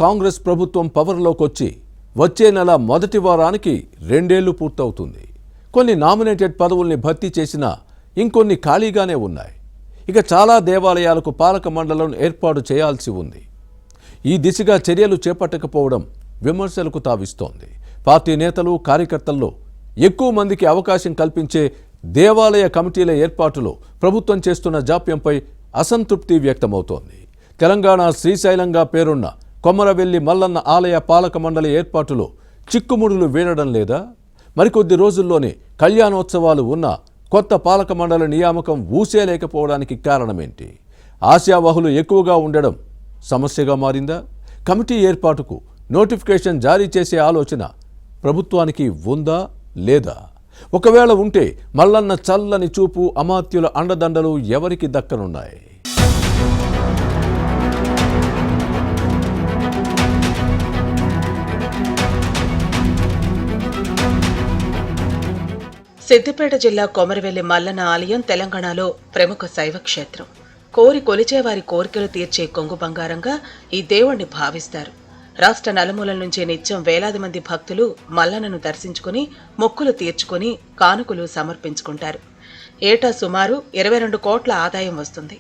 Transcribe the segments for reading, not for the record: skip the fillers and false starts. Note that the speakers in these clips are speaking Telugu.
కాంగ్రెస్ ప్రభుత్వం పవర్లోకి వచ్చే నెల మొదటి వారానికి 2 ఏళ్లు పూర్తవుతుంది. కొన్ని నామినేటెడ్ పదవుల్ని భర్తీ చేసినా ఇంకొన్ని ఖాళీగానే ఉన్నాయి. ఇక చాలా దేవాలయాలకు పాలక మండలం ఏర్పాటు చేయాల్సి ఉంది. ఈ దిశగా చర్యలు చేపట్టకపోవడం విమర్శలకు తావిస్తోంది. పార్టీ నేతలు కార్యకర్తల్లో ఎక్కువ మందికి అవకాశం కల్పించే దేవాలయ కమిటీల ఏర్పాటులో ప్రభుత్వం చేస్తున్న జాప్యంపై అసంతృప్తి వ్యక్తమవుతోంది. తెలంగాణ శ్రీశైలంగా పేరున్న కొమరవెల్లి మల్లన్న ఆలయ పాలక మండలి ఏర్పాటులో చిక్కుముడులు వీడడం లేదా? మరికొద్ది రోజుల్లోనే కళ్యాణోత్సవాలు ఉన్న కొత్త పాలక మండలి నియామకం ఊసేలేకపోవడానికి కారణమేంటి? ఆశావహులు ఎక్కువగా ఉండడం సమస్యగా మారిందా? కమిటీ ఏర్పాటుకు నోటిఫికేషన్ జారీ చేసే ఆలోచన ప్రభుత్వానికి ఉందా లేదా? ఒకవేళ ఉంటే మల్లన్న చల్లని చూపు అమాత్యుల అండదండలు ఎవరికి దక్కనున్నాయి? సిద్దిపేట జిల్లా కొమరవెల్లి మల్లన్న ఆలయం తెలంగాణలో ప్రముఖ శైవ క్షేత్రం. కోరి కొలిచేవారి కోరికలు తీర్చే కొంగు బంగారంగా ఈ దేవుణ్ణి భావిస్తారు. రాష్ట్ర నలుమూలల నుంచి నిత్యం వేలాది మంది భక్తులు మల్లన్నను దర్శించుకుని మొక్కులు తీర్చుకుని కానుకలు సమర్పించుకుంటారు. ఏటా సుమారు 22 కోట్ల ఆదాయం వస్తుంది.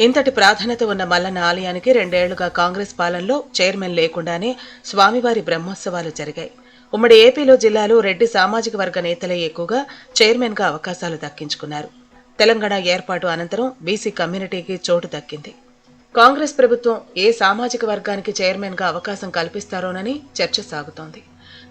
ఇంతటి ప్రాధాన్యత ఉన్న మల్లన్న ఆలయానికి 2 ఏళ్లుగా కాంగ్రెస్ పాలనలో చైర్మన్ లేకుండానే స్వామివారి బ్రహ్మోత్సవాలు జరిగాయి. ఉమ్మడి ఏపీలో జిల్లాలో రెడ్డి సామాజిక వర్గ నేతలే ఎక్కువగా చైర్మన్గా అవకాశాలు దక్కించుకున్నారు. తెలంగాణ ఏర్పాటు అనంతరం బీసీ కమ్యూనిటీకి చోటు దక్కింది. కాంగ్రెస్ ప్రభుత్వం ఏ సామాజిక వర్గానికి చైర్మన్గా అవకాశం కల్పిస్తారోనని చర్చ సాగుతోంది.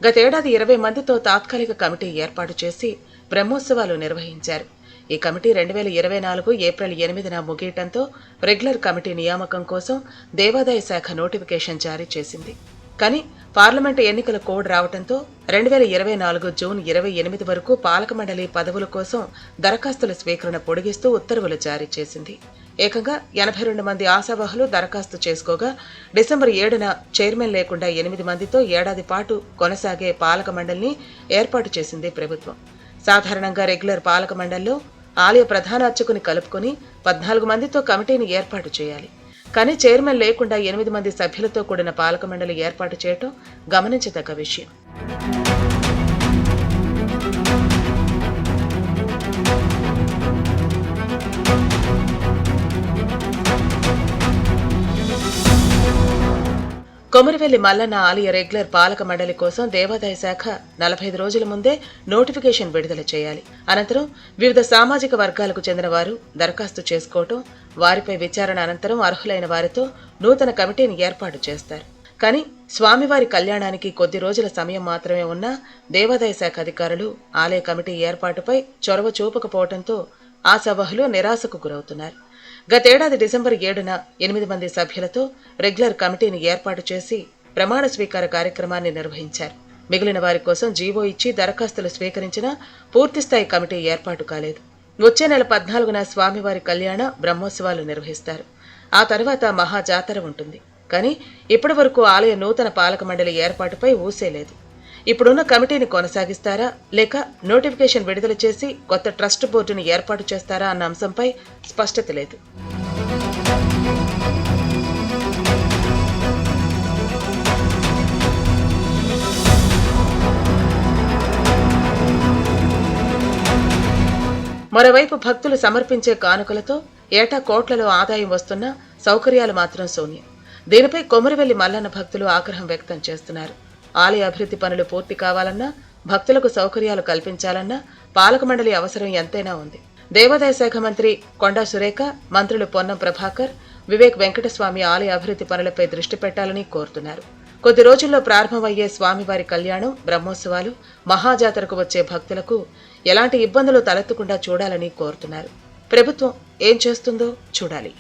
గతేడాది 20 మందితో తాత్కాలిక కమిటీ ఏర్పాటు చేసి బ్రహ్మోత్సవాలు నిర్వహించారు. ఈ కమిటీ 2024 ఏప్రిల్ 8న ముగియటంతో రెగ్యులర్ కమిటీ నియామకం కోసం దేవాదాయ శాఖ నోటిఫికేషన్ జారీ చేసింది. కానీ పార్లమెంటు ఎన్నికల కోడ్ రావడంతో 2024 జూన్ 28 వరకు పాలక మండలి పదవుల కోసం దరఖాస్తుల స్వీకరణ పొడిగిస్తూ ఉత్తర్వులు జారీ చేసింది. ఏకంగా 82 మంది ఆశావహులు దరఖాస్తు చేసుకోగా డిసెంబర్ 7న చైర్మన్ లేకుండా 8 మందితో ఏడాది పాటు కొనసాగే పాలక మండలిని ఏర్పాటు చేసింది ప్రభుత్వం. సాధారణంగా రెగ్యులర్ పాలక మండలిలో ఆలయ ప్రధాన అర్చకుని కలుపుకొని 14 మందితో కమిటీని ఏర్పాటు చేయాలి. కానీ చైర్మన్ లేకుండా 8 మంది సభ్యులతో కూడిన పాలక మండలి ఏర్పాటు చేయటం గమనించదగ్గ విషయం. కొమరవెల్లి మల్లన్న ఆలయ రెగ్యులర్ పాలక మండలి కోసం దేవాదాయ శాఖ 45 రోజుల ముందే నోటిఫికేషన్ విడుదల చేయాలి. అనంతరం వివిధ సామాజిక వర్గాలకు చెందిన వారు దరఖాస్తు చేసుకోవటం, వారిపై విచారణ అనంతరం అర్హులైన వారితో నూతన కమిటీని ఏర్పాటు చేస్తారు. కానీ స్వామివారి కళ్యాణానికి కొద్ది రోజుల సమయం మాత్రమే ఉన్న దేవాదాయ శాఖ అధికారులు ఆలయ కమిటీ ఏర్పాటుపై చొరవ చూపకపోవడంతో ఆశావహులు నిరాశకు గురవుతున్నారు. గతేడాది డిసెంబర్ 7న 8 మంది సభ్యులతో రెగ్యులర్ కమిటీని ఏర్పాటు చేసి ప్రమాణ స్వీకార కార్యక్రమాన్ని నిర్వహించారు. మిగిలిన వారి కోసం జీవో ఇచ్చి దరఖాస్తులు స్వీకరించినా పూర్తిస్థాయి కమిటీ ఏర్పాటు కాలేదు. వచ్చే నెల 14న స్వామివారి కళ్యాణ బ్రహ్మోత్సవాలు నిర్వహిస్తారు. ఆ తర్వాత మహాజాతర ఉంటుంది. కానీ ఇప్పటి వరకు ఆలయ నూతన పాలక మండలి ఏర్పాటుపై ఊసేలేదు. ఇప్పుడున్న కమిటీని కొనసాగిస్తారా లేక నోటిఫికేషన్ విడుదల చేసి కొత్త ట్రస్ట్ బోర్డుని ఏర్పాటు చేస్తారా అన్న అంశంపై స్పష్టత లేదు. మరోవైపు భక్తులు సమర్పించే కానుకలతో ఏటా కోట్లలో ఆదాయం వస్తున్నా సౌకర్యాలు మాత్రం శూన్యం. దీనిపై కొమరవెల్లి మల్లన్న భక్తులు ఆగ్రహం వ్యక్తం చేస్తున్నారు. ఆలయ అభివృద్ధి పనులు పూర్తి కావాలన్నా, భక్తులకు సౌకర్యాలు కల్పించాలన్నా పాలక మండలి అవసరం ఎంతైనా ఉంది. దేవాదాయ శాఖ మంత్రి కొండా సురేఖ, మంత్రులు పొన్నం ప్రభాకర్, వివేక్ వెంకటస్వామి ఆలయ అభివృద్ధి పనులపై దృష్టి పెట్టాలని కోరుతున్నారు. కొద్ది రోజుల్లో ప్రారంభమయ్యే స్వామివారి కళ్యాణం, బ్రహ్మోత్సవాలు, మహాజాతరకు వచ్చే భక్తులకు ఎలాంటి ఇబ్బందులు తలెత్తకుండా చూడాలని కోరుతున్నారు. ప్రభుత్వం ఏం చేస్తుందో చూడాలి.